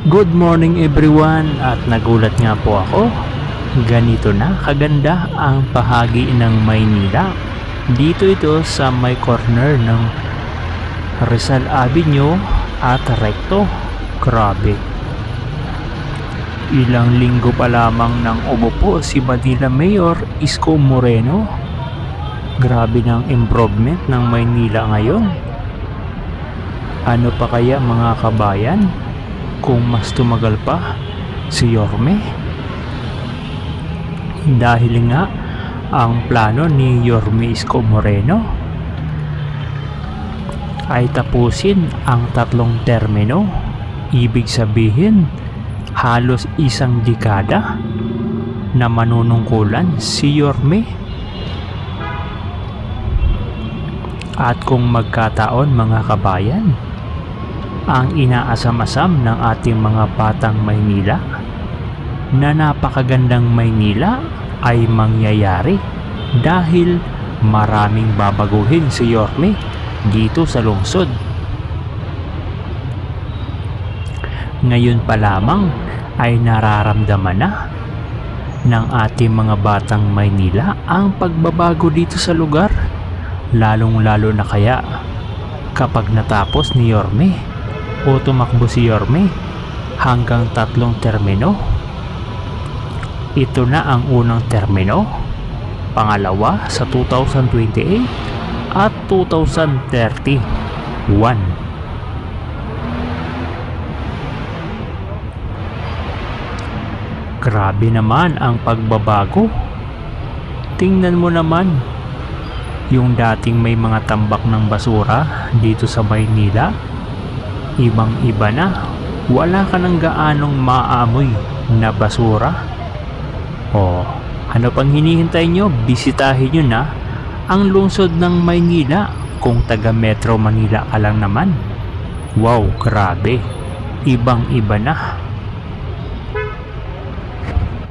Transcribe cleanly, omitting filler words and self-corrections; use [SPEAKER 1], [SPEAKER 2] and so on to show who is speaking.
[SPEAKER 1] Good morning everyone, at nagulat nga po ako. Ganito na kaganda ang bahagi ng Maynila. Dito ito sa may corner ng Rizal Avenue at Recto. Grabe. Ilang linggo pa lamang nang umupo si Manila Mayor Isko Moreno. Grabe ng improvement ng Maynila ngayon. Ano pa kaya mga kabayan kung mas tumagal pa si Yorme? Dahil nga ang plano ni Yorme Isko Moreno ay tapusin ang 3 termino. Ibig sabihin halos isang dekada na manunungkulan si Yorme. At kung magkataon mga kabayan, ang inaasam-asam ng ating mga batang Maynila na napakagandang Maynila ay mangyayari dahil maraming babaguhin si Yorme dito sa lungsod. Ngayon pa lamang ay nararamdaman na ng ating mga batang Maynila ang pagbabago dito sa lugar, lalong-lalo na kaya kapag natapos ni Yorme o tumakbo si Yorme hanggang 3 termino. Ito na ang unang termino, pangalawa sa 2028 at 2031. Grabe naman ang pagbabago. Tingnan mo naman yung dating may mga tambak ng basura dito sa Maynila. Ibang iba na, wala ka nang gaanong maamoy na basura. O ano pang hinihintay nyo? Bisitahin nyo na ang lungsod ng Maynila kung taga Metro Manila ka lang naman. Wow, grabe, ibang iba na.